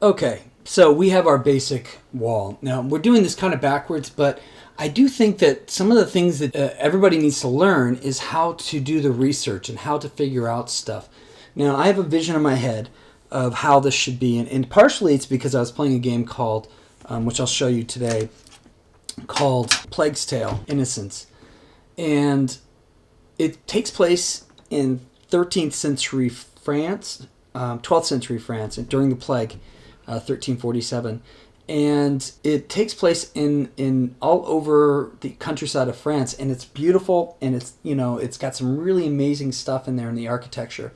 Okay, so we have our basic wall. Now, we're doing this kind of backwards, but I do think that some of the things that everybody needs to learn is how to do the research and how to figure out stuff. Now, I have a vision in my head of how this should be, and partially it's because I was playing a game called, which I'll show you today, called Plague's Tale: Innocence. And it takes place in 13th century France, 12th century France, during the plague, 1347, and it takes place in all over the countryside of France, and it's beautiful, and it's got some really amazing stuff in there in the architecture.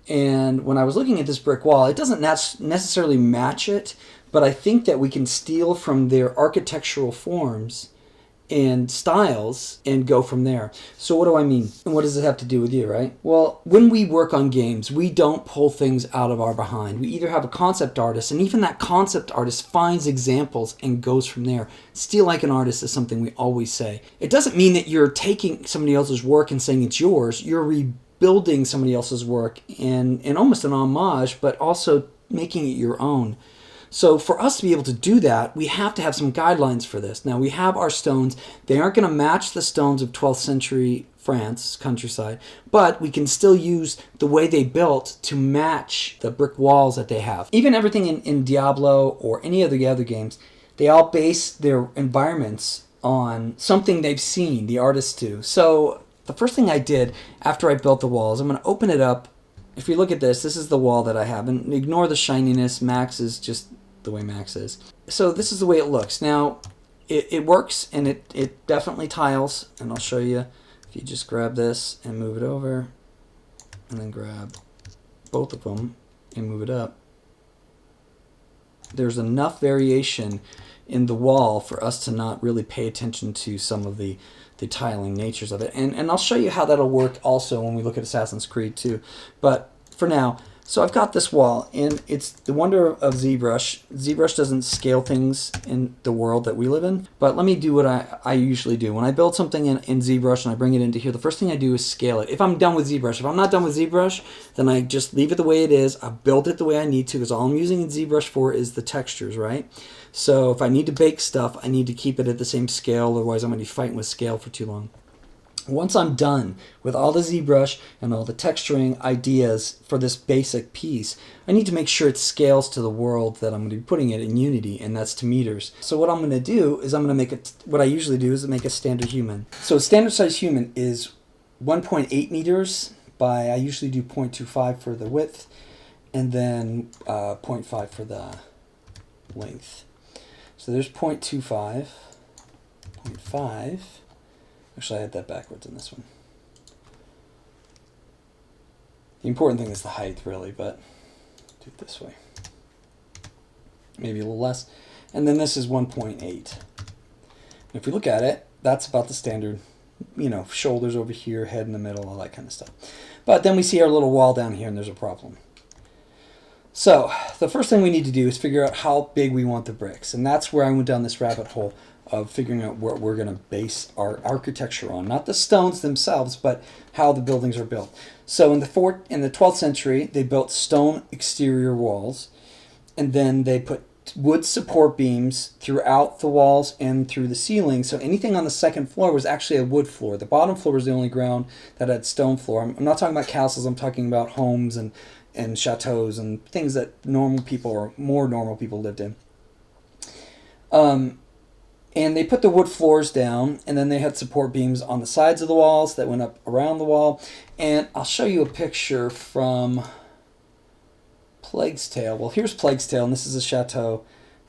And when I was looking at this brick wall, it doesn't necessarily match it, but I think that we can steal from their architectural forms and styles and go from there. So what do I mean? And what does it have to do with you, right? Well, when we work on games, we don't pull things out of our behind. We either have a concept artist, and even that concept artist finds examples and goes from there. Steal like an artist is something we always say. It doesn't mean that you're taking somebody else's work and saying it's yours. You're rebuilding somebody else's work in almost an homage, but also making it your own. So for us to be able to do that, we have to have some guidelines for this. Now, we have our stones. They aren't going to match the stones of 12th century France countryside, but we can still use the way they built to match the brick walls that they have. Even everything in Diablo or any of the other games, they all base their environments on something they've seen, the artists do. So the first thing I did after I built the walls, I'm going to open it up. If you look at this is the wall that I have, and ignore the shininess. Max is just the way Max is. So this is the way it looks. Now, it works, and it definitely tiles, and I'll show you. If you just grab this and move it over, and then grab both of them and move it up, there's enough variation in the wall for us to not really pay attention to some of the tiling natures of it. And I'll show you how that'll work also when we look at Assassin's Creed 2. But for now, so I've got this wall, and it's the wonder of ZBrush. ZBrush doesn't scale things in the world that we live in, but let me do what I usually do. When I build something in ZBrush and I bring it into here, the first thing I do is scale it. If I'm done with ZBrush, if I'm not done with ZBrush, then I just leave it the way it is. I build it the way I need to, because all I'm using in ZBrush for is the textures, right? So if I need to bake stuff, I need to keep it at the same scale, otherwise I'm going to be fighting with scale for too long. Once I'm done with all the ZBrush and all the texturing ideas for this basic piece, I need to make sure it scales to the world that I'm going to be putting it in Unity, and that's to meters. So what I'm going to do is I'm going to make it, what I usually do is make a standard human. So a standard size human is 1.8 meters by, I usually do 0.25 for the width, and then 0.5 for the length. So there's 0.25, 0.5. Actually, I had that backwards in this one. The important thing is the height, really, but do it this way. Maybe a little less. And then this is 1.8. If we look at it, that's about the standard, shoulders over here, head in the middle, all that kind of stuff. But then we see our little wall down here, and there's a problem. So the first thing we need to do is figure out how big we want the bricks. And that's where I went down this rabbit hole of figuring out what we're going to base our architecture on. Not the stones themselves, but how the buildings are built. So in the 12th century, they built stone exterior walls, and then they put wood support beams throughout the walls and through the ceiling. So anything on the second floor was actually a wood floor. The bottom floor was the only ground that had stone floor. I'm not talking about castles. I'm talking about homes and chateaus and things that normal people or more normal people lived in. And they put the wood floors down, and then they had support beams on the sides of the walls that went up around the wall. And I'll show you a picture from Plague's Tale. Well, here's Plague's Tale, and this is a chateau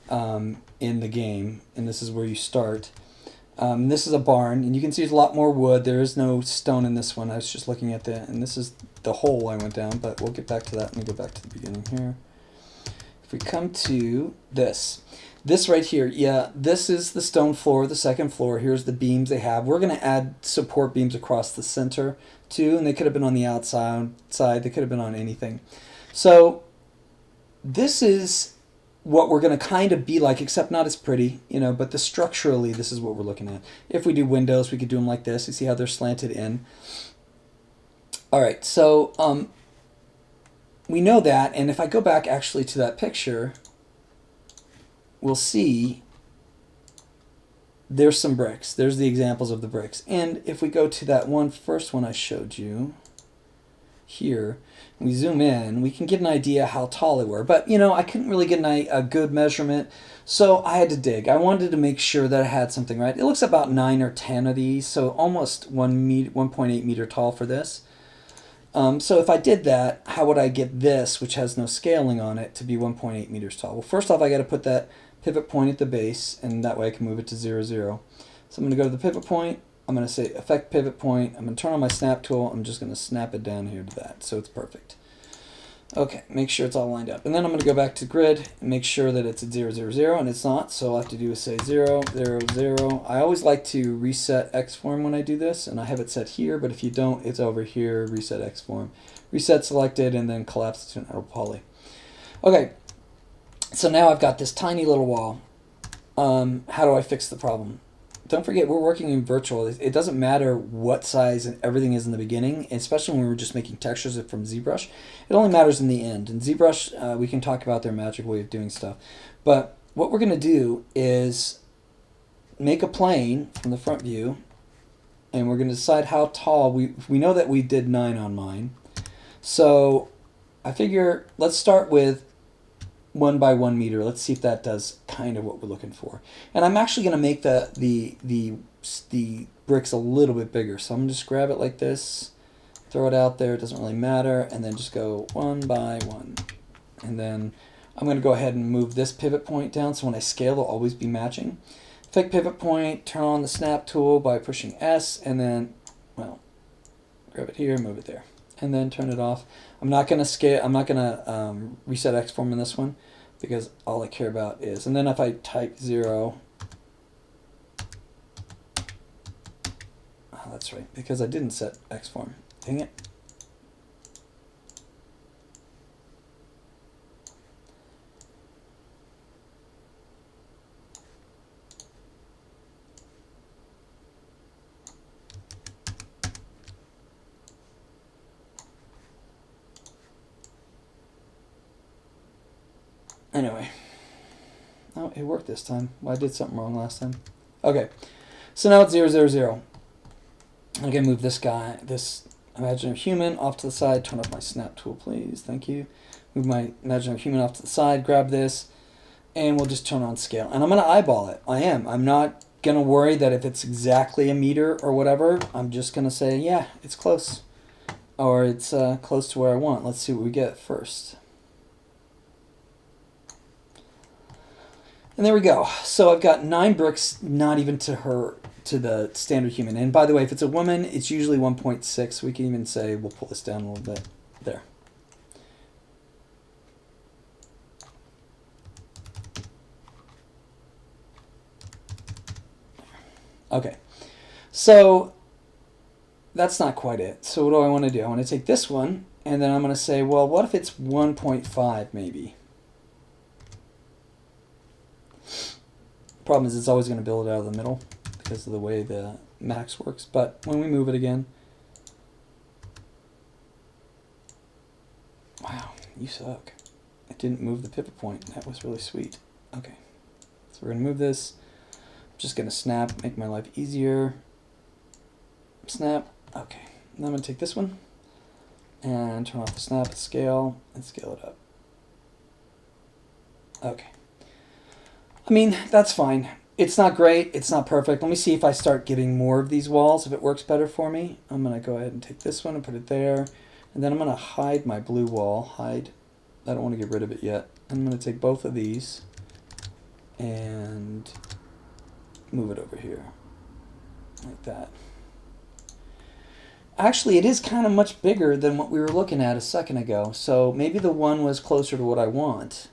in the game, and this is where you start. This is a barn, and you can see there's a lot more wood. There is no stone in this one. I was just looking at and this is the hole I went down, but we'll get back to that. Let me go back to the beginning here. If we come to this right here, yeah, this is the stone floor, the second floor. Here's the beams they have. We're going to add support beams across the center too, and they could have been on the outside. They could have been on anything. So this is what we're going to kind of be like, except not as pretty, but structurally, this is what we're looking at. If we do windows, we could do them like this. You see how they're slanted in. All right, so we know that, and if I go back actually to that picture, we'll see there's some bricks. There's the examples of the bricks. And if we go to that first one I showed you here, we zoom in, we can get an idea how tall they were. But, I couldn't really get a good measurement, so I had to dig. I wanted to make sure that I had something right. It looks about 9 or 10 of these, so almost 1.8 meter tall for this. So if I did that, how would I get this, which has no scaling on it, to be 1.8 meters tall? Well, first off, I got to put that pivot point at the base, and that way I can move it to 0, 0. So I'm going to go to the pivot point. I'm going to say Effect Pivot Point. I'm going to turn on my Snap tool. I'm just going to snap it down here to that, so it's perfect. Okay, make sure it's all lined up. And then I'm going to go back to Grid and make sure that it's at 0, 0, 0, and it's not, so all I have to do is say 0, 0, 0. I always like to reset X form when I do this, and I have it set here, but if you don't, it's over here, Reset X form. Reset selected, and then collapse it to an outer poly. Okay, so now I've got this tiny little wall. How do I fix the problem? Don't forget, we're working in virtual. It doesn't matter what size and everything is in the beginning, especially when we're just making textures from ZBrush. It only matters in the end. In ZBrush, we can talk about their magic way of doing stuff. But what we're going to do is make a plane from the front view, and we're going to decide how tall. We know that we did 9 on mine. So I figure let's start with 1 by 1 meter. Let's see if that does kind of what we're looking for. And I'm actually going to make the bricks a little bit bigger. So I'm going to just grab it like this, throw it out there. It doesn't really matter. And then just go 1 by 1. And then I'm going to go ahead and move this pivot point down. So when I scale, it'll always be matching. Effect Pivot Point, turn on the Snap tool by pushing S, and then, well, grab it here, move it there. And then turn it off. I'm not going to scale. I'm not going to reset X form in this one because all I care about is. And then if I type 0, oh, that's right, because I didn't set X form. Dang it. Anyway, oh, it worked this time. Well, I did something wrong last time. Okay, so now it's 0, 0, 0. I'm going to move this guy, this imaginary human, off to the side. Turn off my Snap tool, please. Thank you. Move my imaginary human off to the side. Grab this, and we'll just turn on scale. And I'm going to eyeball it. I'm not going to worry that if it's exactly a meter or whatever. I'm just going to say, yeah, it's close. Or it's close to where I want. Let's see what we get first. And there we go. So I've got 9 bricks, not even to the standard human. And by the way, if it's a woman, it's usually 1.6. We can even say, we'll pull this down a little bit. There. Okay. So that's not quite it. So what do I want to do? I want to take this one, and then I'm going to say, well, what if it's 1.5 maybe? Problem is it's always going to build it out of the middle because of the way the max works. But when we move it again, wow, you suck. It didn't move the pivot point. That was really sweet. Okay, so we're going to move this. I'm just going to snap, make my life easier. Snap. Okay, now I'm going to take this one and turn off the snap, scale, and scale it up. Okay. I mean, that's fine. It's not great. It's not perfect. Let me see if I start getting more of these walls, if it works better for me. I'm going to go ahead and take this one and put it there. And then I'm going to hide my blue wall. Hide. I don't want to get rid of it yet. I'm going to take both of these and move it over here. Like that. Actually, it is kind of much bigger than what we were looking at a second ago. So maybe the one was closer to what I want.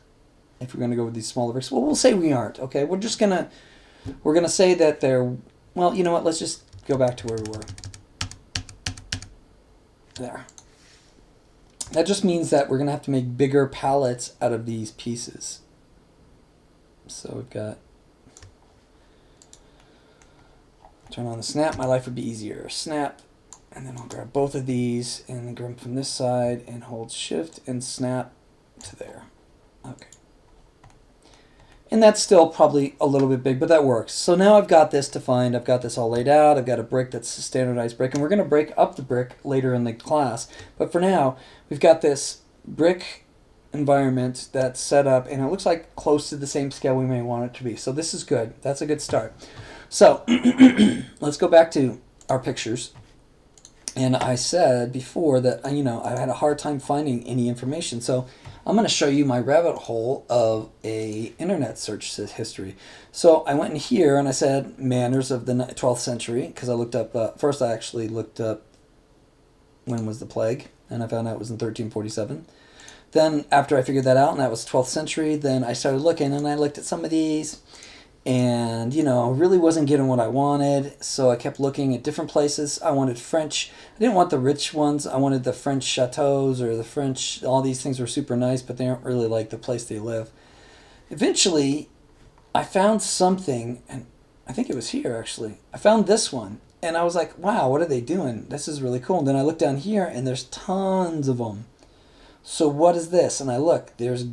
If we're going to go with these smaller bricks, well, we'll say we aren't. Okay, we're gonna say that they're, well, you know what? Let's just go back to where we were. There. That just means that we're gonna have to make bigger pallets out of these pieces. So we've got, turn on the snap. My life would be easier. Snap, and then I'll grab both of these and then grab them from this side and hold Shift and snap to there. Okay. And that's still probably a little bit big, but that works. So now I've got this defined. I've got this all laid out. I've got a brick that's a standardized brick, and we're going to break up the brick later in the class. But for now, we've got this brick environment that's set up, and it looks like close to the same scale we may want it to be. So this is good. That's a good start. So let's go back to our pictures. And I said before that, I had a hard time finding any information. So I'm going to show you my rabbit hole of a internet search history. So I went in here and I said manners of the 12th century, because I looked up, first I actually looked up when was the plague, and I found out it was in 1347. Then after I figured that out, and that was 12th century, then I started looking and I looked at some of these, and really wasn't getting what I wanted, so I kept looking at different places. I wanted French. I didn't want the rich ones. I wanted the French chateaus, or the French, all these things were super nice, but they aren't really like the place they live. Eventually I found something, and I think it was here actually. I found this one, and I was like, wow, what are they doing? This is really cool. And then I look down here and there's tons of them. So what is this? And I look, there's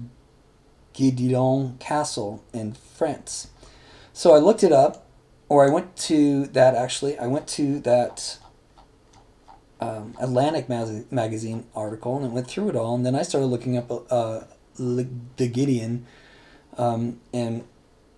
Guédillon Castle in France. So I looked it up, or I went to that, actually. I went to that Atlantic magazine article, and I went through it all, and then I started looking up the Gideon, and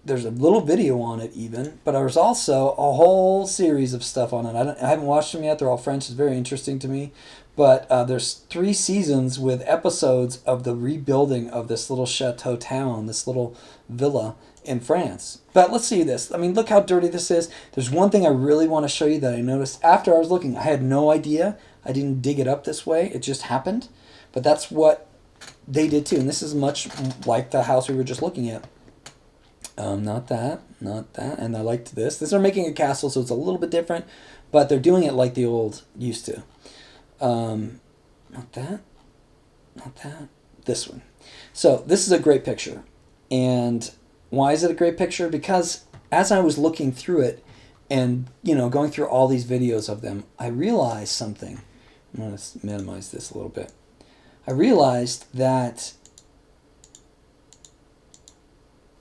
there's a little video on it even, but there's also a whole series of stuff on it. I haven't watched them yet. They're all French. It's very interesting to me. But there's 3 seasons with episodes of the rebuilding of this little chateau town, this little villa in France. But let's see this. I mean, look how dirty this is. There's one thing I really want to show you that I noticed after I was looking. I had no idea. I didn't dig it up this way. It just happened. But that's what they did too. And this is much like the house we were just looking at. Not that. And I liked this. They're making a castle, so it's a little bit different. But they're doing it like the old used to. Not that. This one. So this is a great picture. And why is it a great picture? Because as I was looking through it and, going through all these videos of them, I realized something. I'm going to minimize this a little bit. I realized that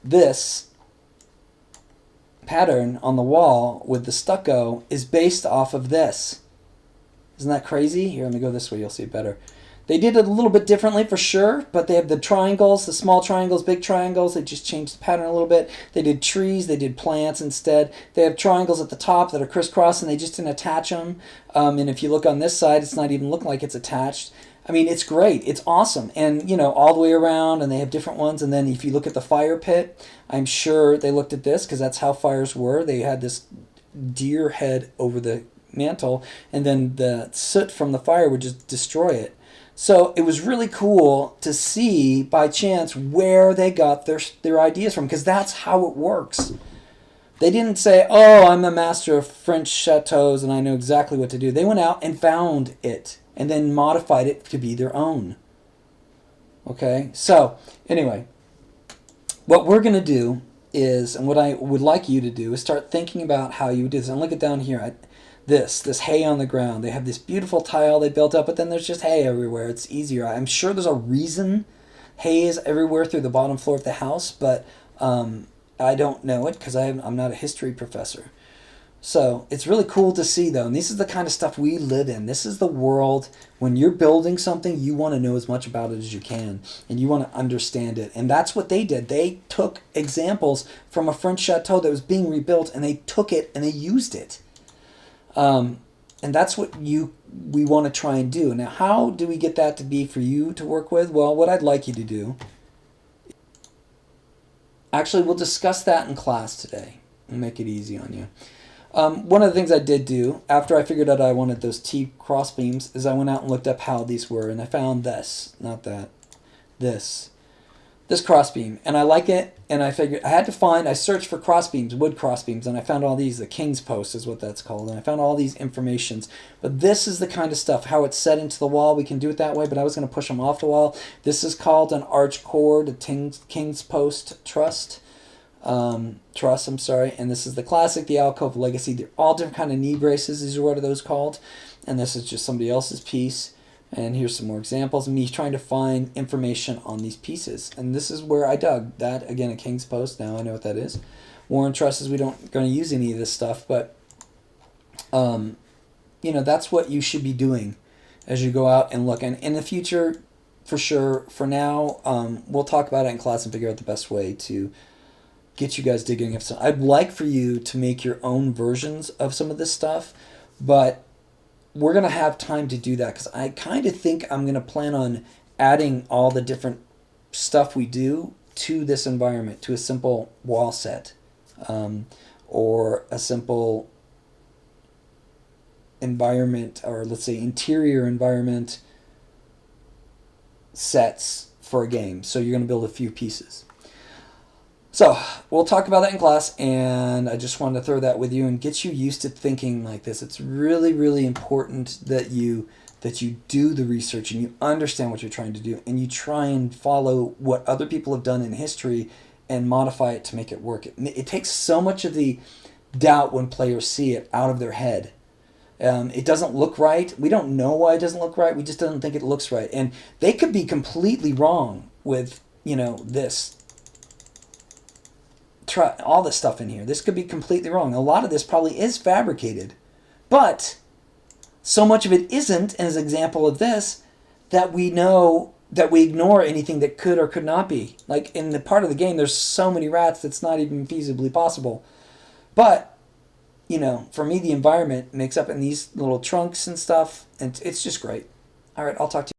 this pattern on the wall with the stucco is based off of this. Isn't that crazy? Here, let me go this way. You'll see it better. They did it a little bit differently for sure, but they have the triangles, the small triangles, big triangles. They just changed the pattern a little bit. They did trees. They did plants instead. They have triangles at the top that are crisscross, and they just didn't attach them. And if you look on this side, it's not even looking like it's attached. I mean, it's great. It's awesome. And, all the way around, and they have different ones. And then if you look at the fire pit, I'm sure they looked at this because that's how fires were. They had this deer head over the mantle, and then the soot from the fire would just destroy it. So it was really cool to see by chance where they got their ideas from, because that's how it works. They didn't say, oh, I'm the master of French chateaus and I know exactly what to do. They went out and found it and then modified it to be their own. Okay, so anyway, what we're going to do is, and what I would like you to do, is start thinking about how you would do this. And look at down here. This hay on the ground. They have this beautiful tile they built up, but then there's just hay everywhere. It's easier. I'm sure there's a reason hay is everywhere through the bottom floor of the house, but I don't know it because I'm not a history professor. So it's really cool to see, though. And this is the kind of stuff we live in. This is the world. When you're building something, you want to know as much about it as you can, and you want to understand it. And that's what they did. They took examples from a French chateau that was being rebuilt, and they took it and they used it. And that's what we want to try and do. Now, how do we get that to be for you to work with? Well, what I'd like you to do, actually, we'll discuss that in class today and make it easy on you. One of the things I did do after I figured out I wanted those T crossbeams is I went out and looked up how these were, and I found this, not that, this crossbeam, and I like it. And I figured I searched for crossbeams, wood crossbeams, and I found all these. The King's Post is what that's called, and I found all these informations. But this is the kind of stuff, how it's set into the wall. We can do it that way, but I was going to push them off the wall. This is called an arch cord, a King's Post truss. And this is the classic, the alcove legacy. They're all different kind of knee braces. These are what are those called, and this is just somebody else's piece. And here's some more examples of me trying to find information on these pieces. And this is where I dug that. Again, a King's Post. Now I know what that is. Warren Truss says we don't going to use any of this stuff, but that's what you should be doing as you go out and look. And in the future, for sure, for now, we'll talk about it in class and figure out the best way to get you guys digging up some. I'd like for you to make your own versions of some of this stuff, but we're going to have time to do that because I kind of think I'm going to plan on adding all the different stuff we do to this environment, to a simple wall set, or a simple environment, or let's say interior environment sets for a game. So you're going to build a few pieces. So we'll talk about that in class, and I just wanted to throw that with you and get you used to thinking like this. It's really, really important that you do the research and you understand what you're trying to do, and you try and follow what other people have done in history and modify it to make it work. It takes so much of the doubt when players see it out of their head. It doesn't look right. We don't know why it doesn't look right. We just don't think it looks right. And they could be completely wrong with, this. Try all this stuff in here. This could be completely wrong. A lot of this probably is fabricated. But so much of it isn't, as an example of this, that we know that we ignore anything that could or could not be. Like in the part of the game, there's so many rats that's not even feasibly possible. But for me, the environment makes up in these little trunks and stuff, and it's just great. All right, I'll talk to you.